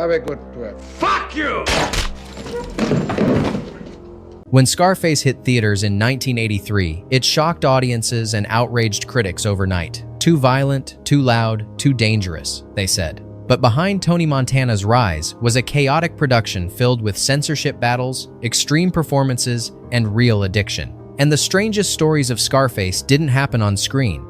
Have a good trip. Fuck you! When Scarface hit theaters in 1983, it shocked audiences and outraged critics overnight. Too violent, too loud, too dangerous, they said. But behind Tony Montana's rise was a chaotic production filled with censorship battles, extreme performances, and real addiction. And the strangest stories of Scarface didn't happen on screen.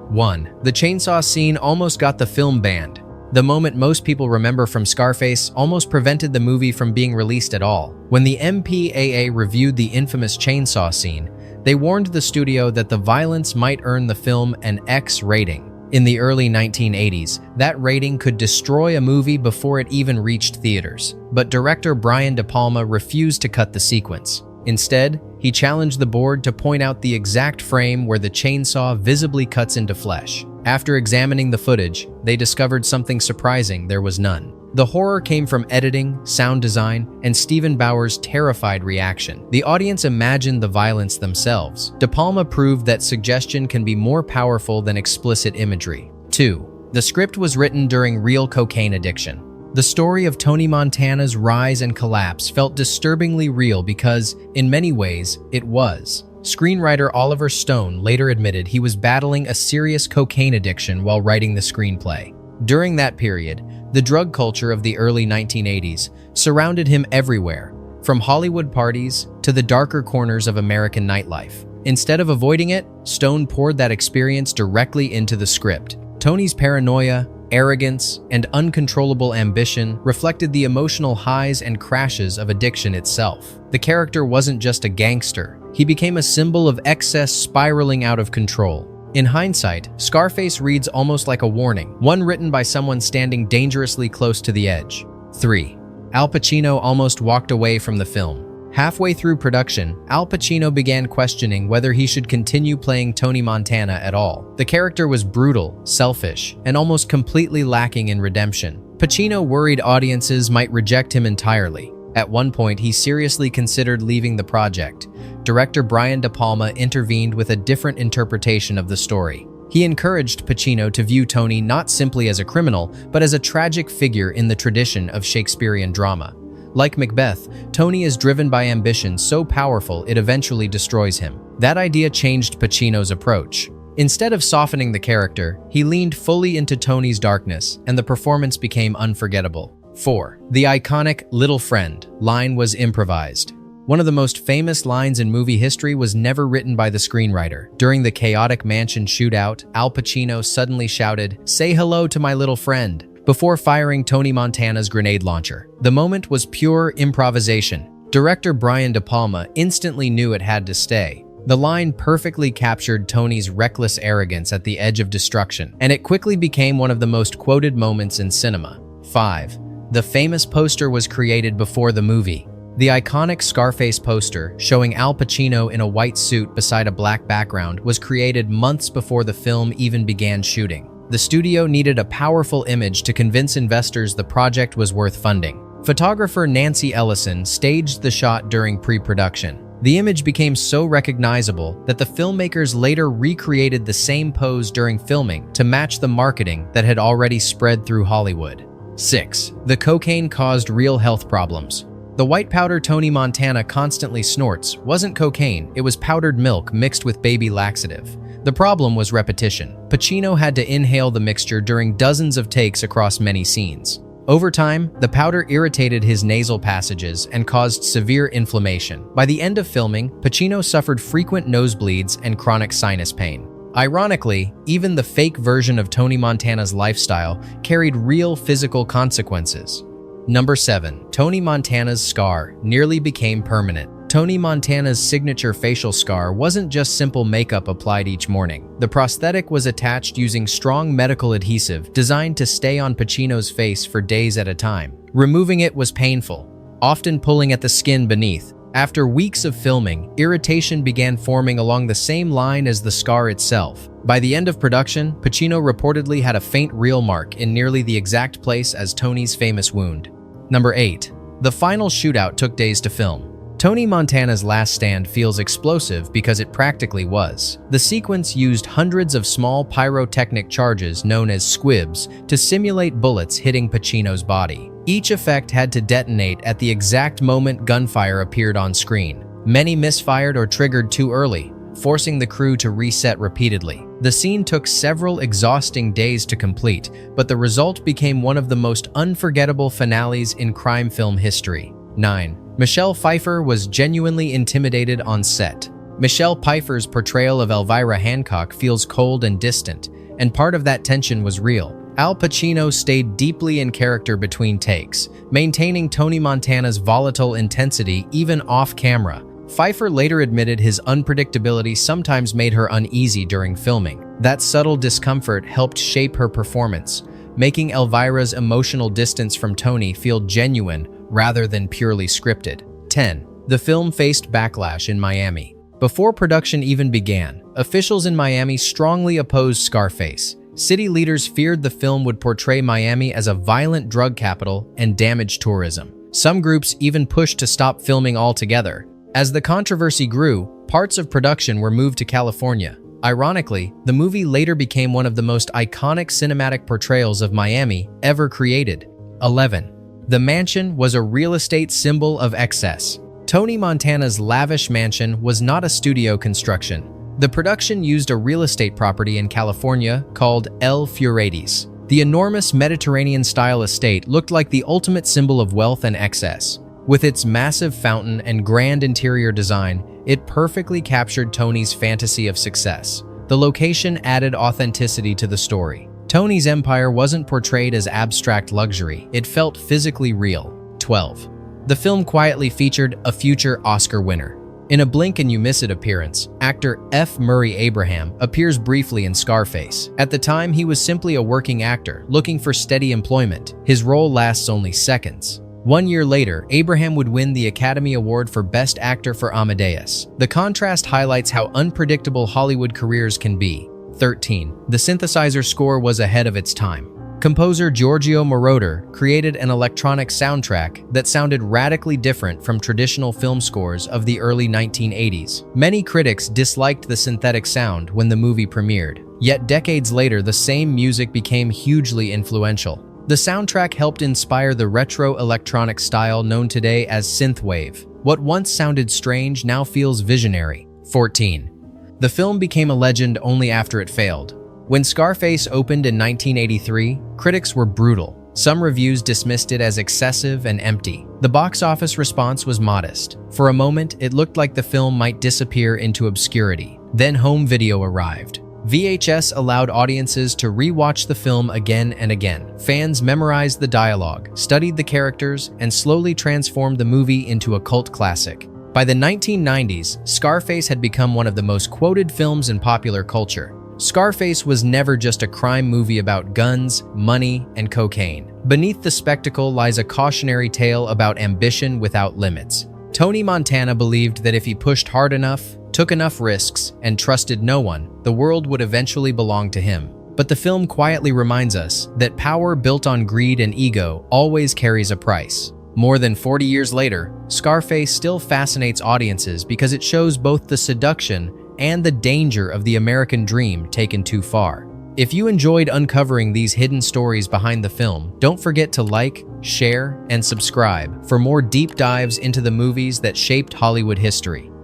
1. The chainsaw scene almost got the film banned. The moment most people remember from Scarface almost prevented the movie from being released at all. When the MPAA reviewed the infamous chainsaw scene, they warned the studio that the violence might earn the film an X rating. In the early 1980s, that rating could destroy a movie before it even reached theaters. But director Brian De Palma refused to cut the sequence. Instead, he challenged the board to point out the exact frame where the chainsaw visibly cuts into flesh. After examining the footage, they discovered something surprising: there was none. The horror came from editing, sound design, and Stephen Bauer's terrified reaction. The audience imagined the violence themselves. De Palma proved that suggestion can be more powerful than explicit imagery. 2. The script was written during real cocaine addiction. The story of Tony Montana's rise and collapse felt disturbingly real because, in many ways, it was. Screenwriter Oliver Stone later admitted he was battling a serious cocaine addiction while writing the screenplay. During that period, the drug culture of the early 1980s surrounded him everywhere, from Hollywood parties to the darker corners of American nightlife. Instead of avoiding it, Stone poured that experience directly into the script. Tony's paranoia, arrogance, and uncontrollable ambition reflected the emotional highs and crashes of addiction itself. The character wasn't just a gangster. He became a symbol of excess spiraling out of control. In hindsight, Scarface reads almost like a warning, one written by someone standing dangerously close to the edge. 3. Al Pacino almost walked away from the film. Halfway through production, Al Pacino began questioning whether he should continue playing Tony Montana at all. The character was brutal, selfish, and almost completely lacking in redemption. Pacino worried audiences might reject him entirely. At one point, he seriously considered leaving the project. Director Brian De Palma intervened with a different interpretation of the story. He encouraged Pacino to view Tony not simply as a criminal, but as a tragic figure in the tradition of Shakespearean drama. Like Macbeth, Tony is driven by ambition so powerful it eventually destroys him. That idea changed Pacino's approach. Instead of softening the character, he leaned fully into Tony's darkness, and the performance became unforgettable. 4. The iconic "little friend" line was improvised. One of the most famous lines in movie history was never written by the screenwriter. During the chaotic mansion shootout, Al Pacino suddenly shouted, "Say hello to my little friend," before firing Tony Montana's grenade launcher. The moment was pure improvisation. Director Brian De Palma instantly knew it had to stay. The line perfectly captured Tony's reckless arrogance at the edge of destruction, and it quickly became one of the most quoted moments in cinema. 5. The famous poster was created before the movie. The iconic Scarface poster, showing Al Pacino in a white suit beside a black background, was created months before the film even began shooting. The studio needed a powerful image to convince investors the project was worth funding. Photographer Nancy Ellison staged the shot during pre-production. The image became so recognizable that the filmmakers later recreated the same pose during filming to match the marketing that had already spread through Hollywood. 6. The cocaine caused real health problems. The white powder Tony Montana constantly snorts wasn't cocaine, it was powdered milk mixed with baby laxative. The problem was repetition. Pacino had to inhale the mixture during dozens of takes across many scenes. Over time, the powder irritated his nasal passages and caused severe inflammation. By the end of filming, Pacino suffered frequent nosebleeds and chronic sinus pain. Ironically, even the fake version of Tony Montana's lifestyle carried real physical consequences. Number 7. Tony Montana's scar nearly became permanent. Tony Montana's signature facial scar wasn't just simple makeup applied each morning. The prosthetic was attached using strong medical adhesive designed to stay on Pacino's face for days at a time. Removing it was painful, often pulling at the skin beneath. After weeks of filming, irritation began forming along the same line as the scar itself. By the end of production, Pacino reportedly had a faint reel mark in nearly the exact place as Tony's famous wound. Number 8. The final shootout took days to film. Tony Montana's last stand feels explosive because it practically was. The sequence used hundreds of small pyrotechnic charges known as squibs to simulate bullets hitting Pacino's body. Each effect had to detonate at the exact moment gunfire appeared on screen. Many misfired or triggered too early, forcing the crew to reset repeatedly. The scene took several exhausting days to complete, but the result became one of the most unforgettable finales in crime film history. 9. Michelle Pfeiffer was genuinely intimidated on set. Michelle Pfeiffer's portrayal of Elvira Hancock feels cold and distant, and part of that tension was real. Al Pacino stayed deeply in character between takes, maintaining Tony Montana's volatile intensity even off-camera. Pfeiffer later admitted his unpredictability sometimes made her uneasy during filming. That subtle discomfort helped shape her performance, making Elvira's emotional distance from Tony feel genuine rather than purely scripted. 10. The film faced backlash in Miami. Before production even began, officials in Miami strongly opposed Scarface. City leaders feared the film would portray Miami as a violent drug capital and damage tourism. Some groups even pushed to stop filming altogether. As the controversy grew, parts of production were moved to California. Ironically, the movie later became one of the most iconic cinematic portrayals of Miami ever created. 11. The mansion was a real estate symbol of excess. Tony Montana's lavish mansion was not a studio construction. The production used a real estate property in California called El Furades. The enormous Mediterranean-style estate looked like the ultimate symbol of wealth and excess. With its massive fountain and grand interior design, it perfectly captured Tony's fantasy of success. The location added authenticity to the story. Tony's empire wasn't portrayed as abstract luxury, it felt physically real. 12. The film quietly featured a future Oscar winner. In a blink and you miss it appearance, actor F. Murray Abraham appears briefly in Scarface. At the time, he was simply a working actor, looking for steady employment. His role lasts only seconds. 1 year later, Abraham would win the Academy Award for Best Actor for Amadeus. The contrast highlights how unpredictable Hollywood careers can be. 13. The synthesizer score was ahead of its time. Composer Giorgio Moroder created an electronic soundtrack that sounded radically different from traditional film scores of the early 1980s. Many critics disliked the synthetic sound when the movie premiered, yet decades later the same music became hugely influential. The soundtrack helped inspire the retro electronic style known today as synthwave. What once sounded strange now feels visionary. 14. The film became a legend only after it failed. When Scarface opened in 1983, critics were brutal. Some reviews dismissed it as excessive and empty. The box office response was modest. For a moment, it looked like the film might disappear into obscurity. Then home video arrived. VHS allowed audiences to re-watch the film again and again. Fans memorized the dialogue, studied the characters, and slowly transformed the movie into a cult classic. By the 1990s, Scarface had become one of the most quoted films in popular culture. Scarface was never just a crime movie about guns, money, and cocaine. Beneath the spectacle lies a cautionary tale about ambition without limits. Tony Montana believed that if he pushed hard enough, took enough risks, and trusted no one, the world would eventually belong to him. But the film quietly reminds us that power built on greed and ego always carries a price. More than 40 years later, Scarface still fascinates audiences because it shows both the seduction and the danger of the American dream taken too far. If you enjoyed uncovering these hidden stories behind the film, don't forget to like, share, and subscribe for more deep dives into the movies that shaped Hollywood history.